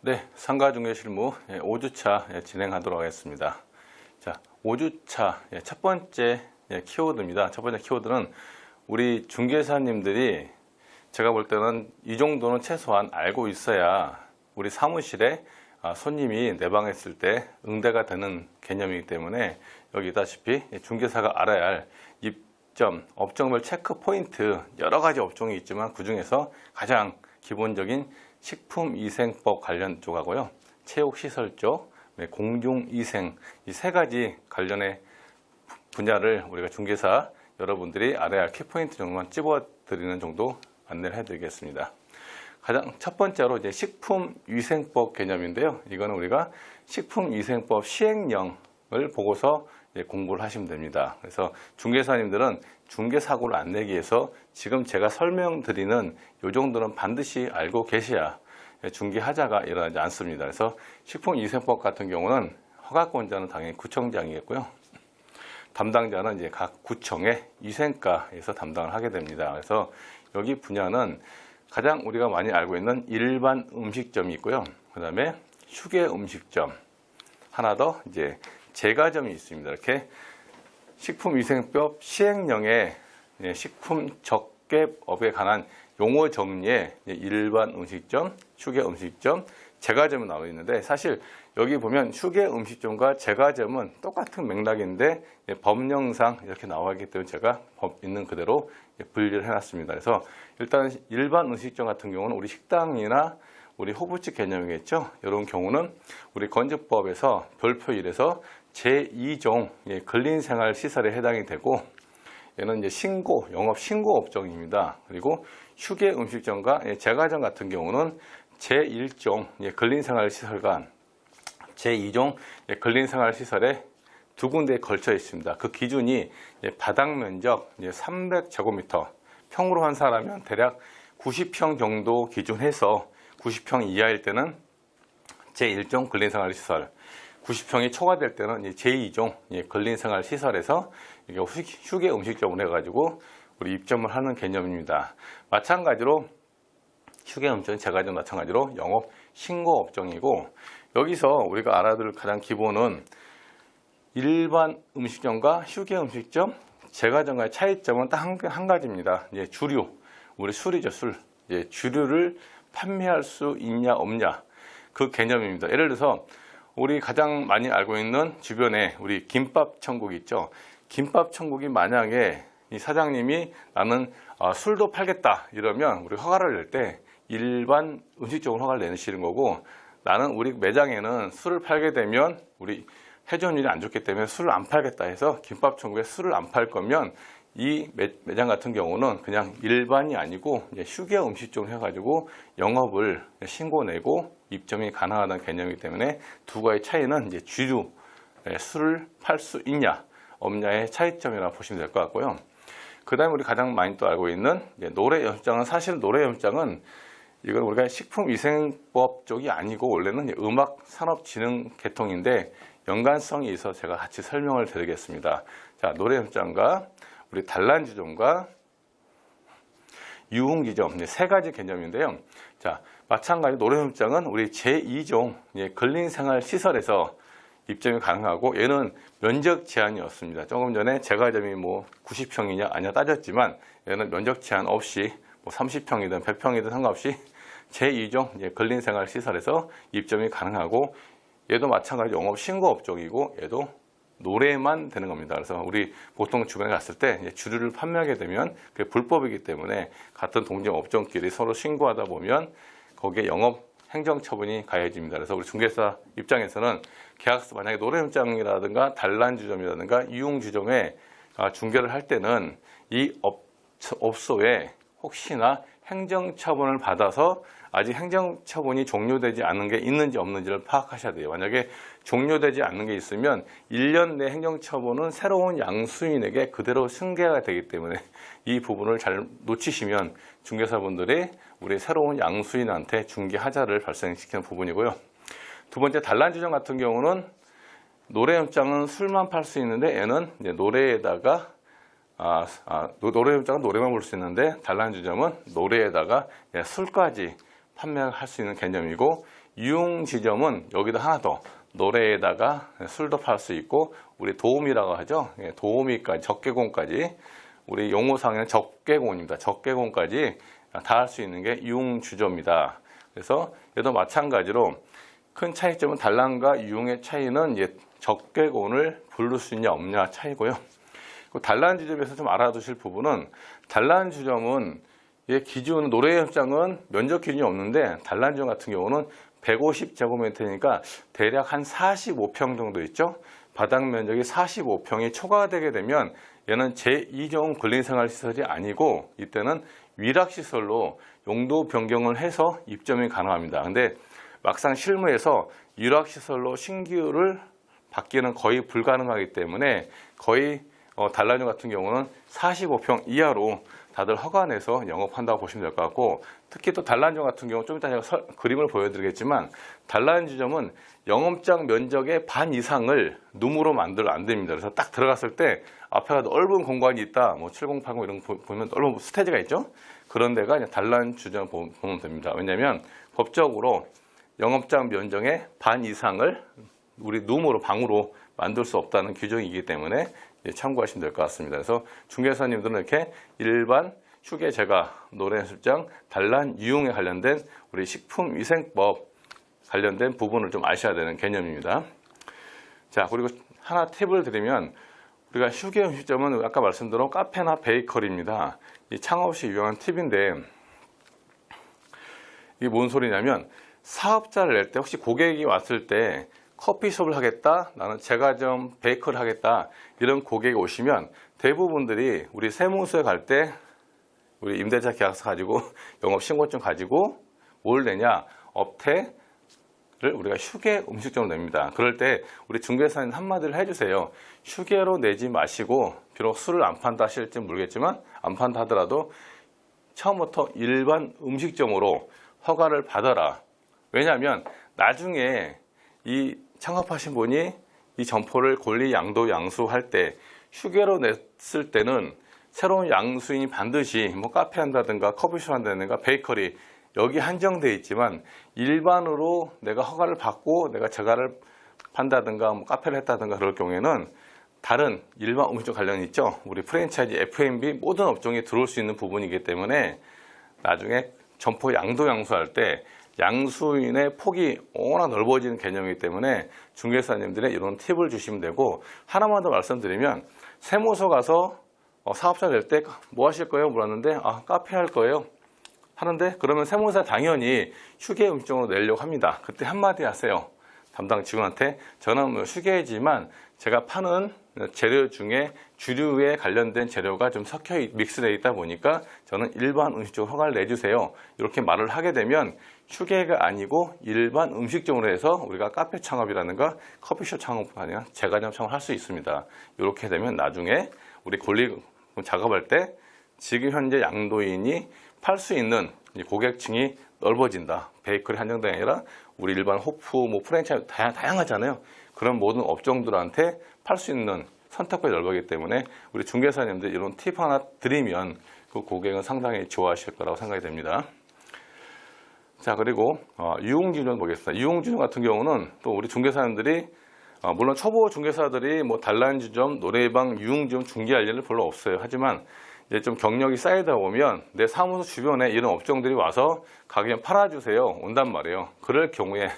네, 상가중개실무 5주차 진행하도록 하겠습니다. 자, 5주차 첫 번째 키워드입니다. 첫 번째 키워드는 우리 중개사님들이 제가 볼 때는 이 정도는 최소한 알고 있어야 우리 사무실에 손님이 내방했을 때 응대가 되는 개념이기 때문에 여기다시피 중개사가 알아야 할 입점, 업종별 체크 포인트 여러 가지 업종이 있지만 그 중에서 가장 기본적인 식품위생법 관련 쪽하고요, 체육시설 쪽, 공중위생 이 세 가지 관련의 분야를 우리가 중개사 여러분들이 알아야 할 키포인트 정도만 찝어드리는 정도 안내를 해드리겠습니다. 가장 첫 번째로 이제 식품위생법 개념인데요. 이거는 우리가 식품위생법 시행령을 보고서 공부를 하시면 됩니다. 그래서 중개사님들은 중개사고를 안 내기 위해서 지금 제가 설명드리는 이 정도는 반드시 알고 계셔야 중개하자가 일어나지 않습니다. 그래서 식품위생법 같은 경우는 허가권자는 당연히 구청장이겠고요. 담당자는 이제 각 구청의 위생과에서 담당을 하게 됩니다. 그래서 여기 분야는 가장 우리가 많이 알고 있는 일반 음식점이 있고요. 그 다음에 휴게 음식점, 하나 더 이제 제과점이 있습니다. 이렇게 식품위생법 시행령에 식품 적개업에 관한 용어 정리에 일반 음식점, 휴게 음식점, 제과점이 나와 있는데, 사실 여기 보면 휴게 음식점과 제과점은 똑같은 맥락인데 법령상 이렇게 나와 있기 때문에 제가 법 있는 그대로 분리를 해놨습니다. 그래서 일단 일반 음식점 같은 경우는 우리 식당이나 우리 호프집 개념이겠죠. 이런 경우는 우리 건축법에서 별표 1에서 제2종 근린생활시설에 해당이 되고, 얘는 이제 신고, 영업 신고 업종입니다. 그리고 휴게 음식점과 제과점 같은 경우는 제1종 근린생활시설과 제2종 근린생활시설에 두 군데에 걸쳐 있습니다. 그 기준이 바닥 면적 300제곱미터, 평으로 한 사람이면 대략 90평 정도 기준해서 90평 이하일 때는 제1종 근린생활시설, 90평이 초과될 때는 제2종 근린생활시설에서 휴게 음식점을 해가지고 우리 입점을 하는 개념입니다. 마찬가지로 휴게 음식점, 제과점 마찬가지로 영업 신고 업종이고, 여기서 우리가 알아둘 가장 기본은 일반 음식점과 휴게 음식점, 제과점과의 차이점은 딱 한 가지입니다. 주류, 우리 술이죠, 술. 주류를 판매할 수 있냐 없냐, 그 개념입니다. 예를 들어서 우리 가장 많이 알고 있는 주변에 우리 김밥 천국 있죠. 김밥 천국이 만약에 이 사장님이 나는 술도 팔겠다 이러면 우리 허가를 낼 때 일반 음식점으로 허가를 내시는 거고, 나는 우리 매장에는 술을 팔게 되면 우리 회전율이 안 좋기 때문에 술을 안 팔겠다 해서 김밥 천국에 술을 안 팔 거면 이 매장 같은 경우는 그냥 일반이 아니고 휴게 음식점을 해가지고 영업을 신고 내고 입점이 가능하다는 개념이기 때문에 두 가지 차이는 이제 주류, 술을 팔 수 있냐 없냐의 차이점이라고 보시면 될 것 같고요. 그 다음에 우리 가장 많이 또 알고 있는 노래연습장은, 사실 노래연습장은 이건 우리가 식품위생법 쪽이 아니고 원래는 음악산업진흥 계통인데 연관성이 있어서 제가 같이 설명을 드리겠습니다. 자, 노래연습장과 우리 단란주점과 유흥지점 세 가지 개념인데요. 자, 마찬가지 노래연습장은 우리 제2종 근린생활시설에서 입점이 가능하고, 얘는 면적 제한이 없습니다. 조금 전에 제과점이 90평이냐 아니냐 따졌지만 얘는 면적 제한 없이 30평이든 100평이든 상관없이 제2종 근린생활시설에서 입점이 가능하고, 얘도 마찬가지 영업 신고 업종이고 얘도 노래만 되는 겁니다. 그래서 우리 보통 주변에 갔을 때 주류를 판매하게 되면 그게 불법이기 때문에 같은 동종 업종끼리 서로 신고하다 보면 거기에 영업 행정처분이 가해집니다. 그래서 우리 중개사 입장에서는 계약서, 만약에 노래연장이라든가 단란주점이라든가 유흥주점에 중개를 할 때는 이 업소에 혹시나 행정처분을 받아서 아직 행정처분이 종료되지 않은 게 있는지 없는지를 파악하셔야 돼요. 만약에 종료되지 않는 게 있으면 1년 내 행정처분은 새로운 양수인에게 그대로 승계가 되기 때문에 이 부분을 잘 놓치시면 중개사분들이 우리 새로운 양수인한테 중개하자를 발생시키는 부분이고요. 두 번째, 단란주점 같은 경우는 노래연장은 술만 팔 수 있는데 얘는 노래에다가 노래연장은 노래만 볼 수 있는데 단란주점은 노래에다가 술까지 판매할 수 있는 개념이고, 유흥지점은 여기다 하나 더, 노래에다가 술도 팔 수 있고, 우리 도우미라고 하죠. 도우미까지, 적개공까지, 우리 용어상에는 적개공입니다. 적개공까지 다 할 수 있는 게 유흥주점입니다. 그래서 얘도 마찬가지로 큰 차이점은 단란과 유흥의 차이는 적개공을 부를 수 있냐 없냐 차이고요. 단란주점에서 좀 알아두실 부분은, 단란주점은 기준 노래협장은 면적 기준이 없는데, 단란주점 같은 경우는 150제곱미터니까 대략 한 45평 정도 있죠. 바닥 면적이 45평이 초과되게 되면 얘는 제2종 근린생활시설이 아니고, 이때는 위락시설로 용도 변경을 해서 입점이 가능합니다. 근데 막상 실무에서 위락시설로 신규를 받기는 거의 불가능하기 때문에, 거의 단란주점 같은 경우는 45평 이하로 다들 허가내서 영업한다고 보시면 될 것 같고, 특히 또 단란주점 같은 경우 좀 이따 제가 그림을 보여드리겠지만, 단란주점은 영업장 면적의 반 이상을 룸으로 만들면 안 됩니다. 그래서 딱 들어갔을 때 앞에가 넓은 공간이 있다, 뭐 7080 이런 거 보면 넓은 스테이지가 있죠. 그런 데가 단란주점 보면 됩니다. 왜냐하면 법적으로 영업장 면적의 반 이상을 우리 룸으로, 방으로 만들 수 없다는 규정이기 때문에 참고하시면 될 것 같습니다. 그래서 중개사님들은 이렇게 일반 휴게제가, 노래연습장, 단란, 유흥에 관련된 우리 식품위생법 관련된 부분을 좀 아셔야 되는 개념입니다. 자, 그리고 하나 팁을 드리면, 우리가 휴게 음식점은 아까 말씀드린 카페나 베이커리입니다. 이 창업 시 유용한 팁인데, 이게 뭔 소리냐면, 사업자를 낼 때 혹시 고객이 왔을 때 커피숍을 하겠다, 나는 제과점 베이커를 하겠다, 이런 고객이 오시면 대부분들이 우리 세무서에 갈 때 우리 임대차 계약서 가지고 영업신고증 가지고 뭘 내냐, 업태를 우리가 휴게 음식점으로 냅니다. 그럴 때 우리 중개사님 한마디를 해주세요. 휴게로 내지 마시고, 비록 술을 안 판다 하실지 모르겠지만, 안 판다 하더라도 처음부터 일반 음식점으로 허가를 받아라. 왜냐하면 나중에 이 창업하신 분이 이 점포를 권리 양도 양수할 때, 휴게로 냈을 때는 새로운 양수인이 반드시 뭐 카페 한다든가 커피숍 한다든가 베이커리 여기 한정되어 있지만, 일반으로 내가 허가를 받고 내가 제과를 판다든가 뭐 카페를 했다든가 그럴 경우에는 다른 일반 음식점 관련이 있죠. 우리 프랜차이즈, F&B 모든 업종에 들어올 수 있는 부분이기 때문에 나중에 점포 양도 양수할 때 양수인의 폭이 워낙 넓어지는 개념이기 때문에 중개사님들의 이런 팁을 주시면 되고, 하나만 더 말씀드리면, 세무서 가서 사업자 낼 때 뭐 하실 거예요? 물었는데, 카페 할 거예요 하는데, 그러면 세무사 당연히 휴게 음식점으로 내려고 합니다. 그때 한마디 하세요. 담당 직원한테, 저는 뭐 휴게지만 제가 파는 재료 중에 주류에 관련된 재료가 좀 섞여 믹스되어 있다 보니까 저는 일반 음식점 허가를 내주세요. 이렇게 말을 하게 되면 휴게가 아니고 일반 음식점으로 해서 우리가 카페 창업이라든가 커피숍 창업 아니라 제과점 창업을 할 수 있습니다. 이렇게 되면 나중에 우리 권리 작업할 때 지금 현재 양도인이 팔 수 있는 고객층이 넓어진다. 베이커리 한정도 아니라 우리 일반 호프, 뭐 프랜차이즈 다양하잖아요. 그런 모든 업종들한테 팔 수 있는 선택권이 넓어지기 때문에 우리 중개사님들 이런 팁 하나 드리면 그 고객은 상당히 좋아하실 거라고 생각이 됩니다. 자, 그리고 유흥주점 보겠습니다. 유흥주점 같은 경우는 또 우리 중개사님들이 물론 초보 중개사들이 뭐 단란주점, 노래방, 유흥주점 중개할 일은 별로 없어요. 하지만 이제 좀 경력이 쌓이다 보면 내 사무소 주변에 이런 업종들이 와서 가게 팔아주세요 온단 말이에요. 그럴 경우에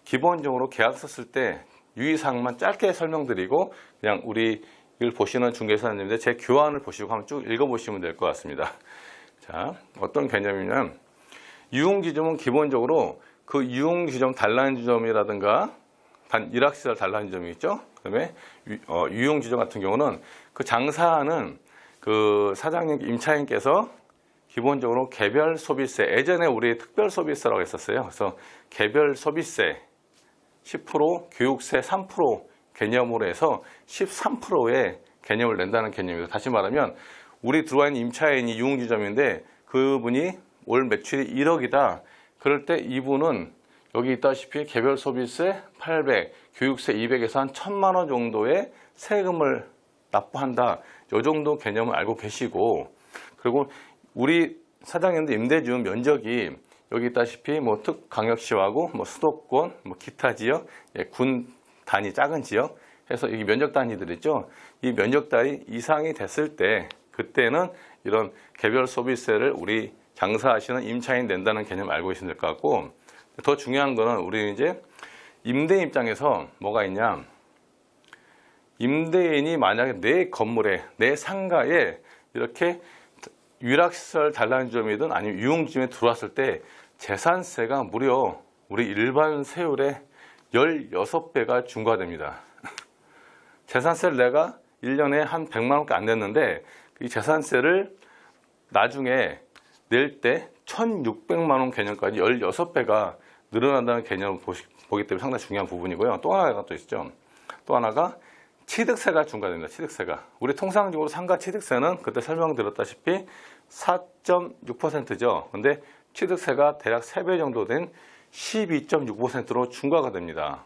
기본적으로 계약서 쓸 때 유의사항만 짧게 설명드리고, 그냥 우리 이걸 보시는 중개사님들 제 교환을 보시고 한번 쭉 읽어보시면 될 것 같습니다. 자, 어떤 개념이냐면, 유흥주점은 기본적으로 그 유흥주점 단란주점이라든가 일학시설 단란주점이 있죠. 그다음에 유흥주점 같은 경우는 그 장사하는 그 사장님, 임차인께서 기본적으로 개별 소비세, 예전에 우리 특별 소비세라고 했었어요. 그래서 개별 소비세 10%, 교육세 3% 개념으로 해서 13%의 개념을 낸다는 개념입니다. 다시 말하면 우리 들어와 있는 임차인이 유흥주점인데 그분이 올 매출이 1억이다. 그럴 때 이분은 여기 있다시피 개별 소비세 800, 교육세 200에서 한 1,000만 원 정도의 세금을 납부한다. 이 정도 개념을 알고 계시고, 그리고 우리 사장님들 임대주 면적이 여기 있다시피 뭐 특강역시하고 뭐 수도권, 뭐 기타 지역, 군 단위 작은 지역 해서 여기 면적 단위들 있죠. 이 면적 단위 이상이 됐을 때 그때는 이런 개별 소비세를 우리 장사하시는 임차인 낸다는 개념 알고 계시면 될 것 같고, 더 중요한 거는 우리 이제 임대 입장에서 뭐가 있냐. 임대인이 만약에 내 건물에, 내 상가에 이렇게 유락시설 단란주점이든 아니면 유흥지점에 들어왔을 때 재산세가 무려 우리 일반 세율의 16배가 중과됩니다. 재산세를 내가 1년에 한 100만 원밖에 안 냈는데 이 재산세를 나중에 낼 때 1600만 원 개념까지 16배가 늘어난다는 개념을 보기 때문에 상당히 중요한 부분이고요. 또 하나가 또 있죠. 또 하나가 취득세가 중과됩니다. 취득세가. 우리 통상적으로 상가 취득세는 그때 설명드렸다시피 4.6%죠. 근데 취득세가 대략 3배 정도 된 12.6%로 중과가 됩니다.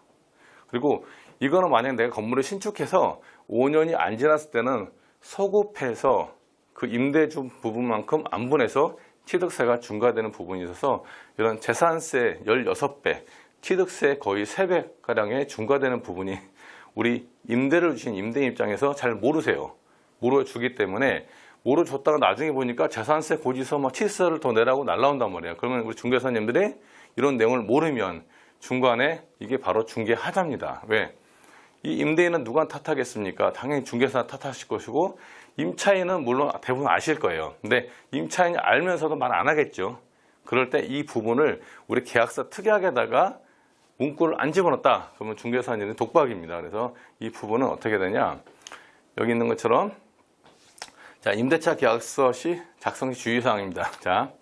그리고 이거는 만약 내가 건물을 신축해서 5년이 안 지났을 때는 소급해서 그 임대주 부분만큼 안 분해서 취득세가 중과되는 부분이 있어서 이런 재산세 16배, 취득세 거의 3배가량의 중과되는 부분이 우리 임대를 주신 임대인 입장에서 잘 모르세요. 모르주기 때문에 모르줬다가 나중에 보니까 재산세 고지서 뭐 취득세를 더 내라고 날라온단 말이에요. 그러면 우리 중개사님들이 이런 내용을 모르면 중간에 이게 바로 중개하자입니다. 왜? 이 임대인은 누가 탓하겠습니까? 당연히 중개사 탓하실 것이고 임차인은 물론 대부분 아실 거예요. 근데 임차인이 알면서도 말 안 하겠죠. 그럴 때 이 부분을 우리 계약서 특약에다가 문구를 안 집어넣었다. 그러면 중개사님은 독박입니다. 그래서 이 부분은 어떻게 되냐? 여기 있는 것처럼 자, 임대차 계약서 시 작성 시 주의사항입니다. 자,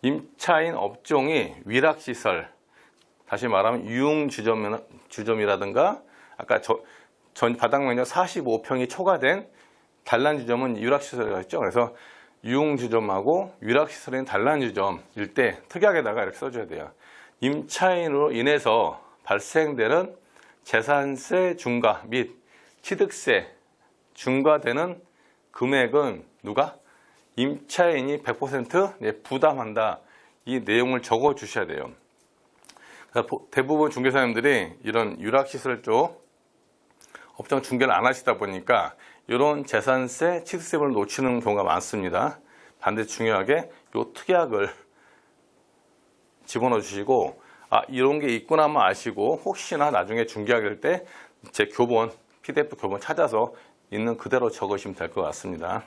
임차인 업종이 위락시설, 다시 말하면 유흥주점이라든가 아까 전 바닥 면적 45평이 초과된 단란주점은 유락시설이라고 했죠. 그래서 유흥주점하고 위락시설인 단란주점일 때 특약에다가 이렇게 써줘야 돼요. 임차인으로 인해서 발생되는 재산세 중과 및 취득세 중과되는 금액은 누가? 임차인이 100% 부담한다. 이 내용을 적어 주셔야 돼요. 대부분 중개사님들이 이런 유락시설 쪽 업종 중개를 안 하시다 보니까 이런 재산세, 취득세를 놓치는 경우가 많습니다. 반드시 중요하게 이 특약을 집어넣어 주시고 이런 게 있구나만 아시고 혹시나 나중에 중개하게 될 때 제 교본, PDF 교본 찾아서 있는 그대로 적으시면 될 것 같습니다.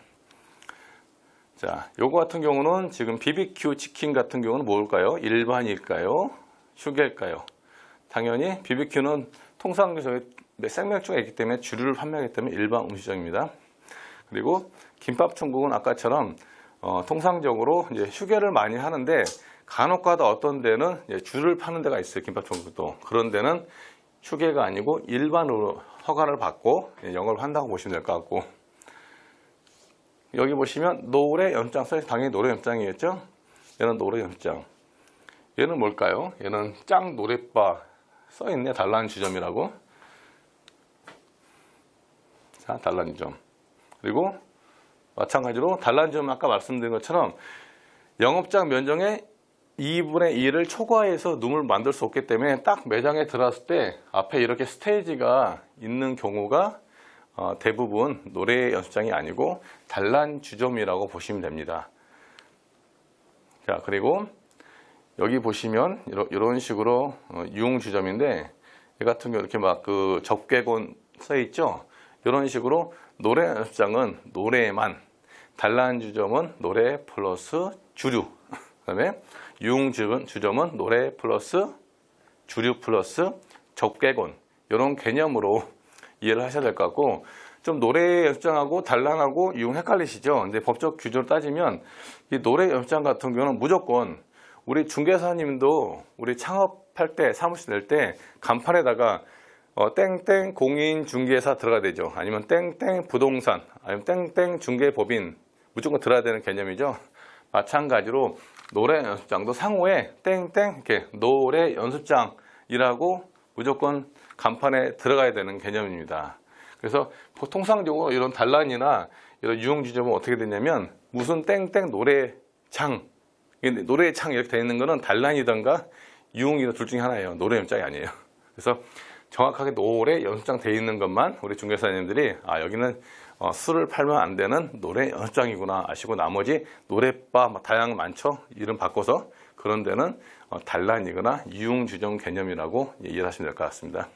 자, 요거 같은 경우는 지금 BBQ 치킨 같은 경우는 뭘까요? 일반일까요? 휴게일까요? 당연히 BBQ는 통상적으로 생명주가 있기 때문에 주류를 판매하기 때문에 일반 음식점입니다. 그리고 김밥천국은 아까처럼 통상적으로 이제 휴게를 많이 하는데 간혹가다 어떤 데는 주를 파는 데가 있어요. 김밥천국도. 그런 데는 휴게가 아니고 일반으로 허가를 받고 영업을 한다고 보시면 될 것 같고, 여기 보시면 노래 연장 써있 당연히 노래 연장이겠죠. 얘는 노래 연장. 얘는 뭘까요? 얘는 짱 노래바 써있네. 단란주점이라고. 자, 단란주점. 그리고 마찬가지로 단란주점 아까 말씀드린 것처럼 영업장 면적의 2분의 1을 초과해서 룸을 만들 수 없기 때문에 딱 매장에 들어왔을 때 앞에 이렇게 스테이지가 있는 경우가 대부분 노래 연습장이 아니고 단란주점이라고 보시면 됩니다. 자, 그리고 여기 보시면 이런 식으로 유흥주점인데 이 같은 경우 이렇게 막 그 접객원 써 있죠. 이런 식으로 노래 연습장은 노래만, 단란주점은 노래 플러스 주류, 그다음에 유흥주점은 노래 플러스 주류 플러스 접객원, 이런 개념으로 이해를 하셔야 될 것 같고, 좀 노래 연습장하고 단란하고 유흥 헷갈리시죠? 근데 법적 규정을 따지면 이 노래 연습장 같은 경우는 무조건 우리 중개사님도 우리 창업할 때 사무실 낼 때 간판에다가 땡땡 공인중개사 들어가야 되죠. 아니면 땡땡 부동산, 아니면 땡땡 중개법인 무조건 들어야 되는 개념이죠. 마찬가지로 노래 연습장도 상호에 땡땡 이렇게 노래 연습장이라고 무조건 간판에 들어가야 되는 개념입니다. 그래서 통상적으로 이런 단란이나 이런 유흥주점은 어떻게 되냐면 무슨 땡땡 노래장 근데 노래창 이렇게 되어 있는 거는 단란이든가 유흥이든 둘 중에 하나예요. 노래 연장이 아니에요. 그래서 정확하게 노래 연습장 되어 있는 것만 우리 중개사님들이 여기는 술을 팔면 안 되는 노래 연습장이구나 아시고, 나머지 노래바 다양한 많죠. 이름 바꿔서 그런 데는 단란이거나 유흥주점 개념이라고 이해하시면 될 것 같습니다.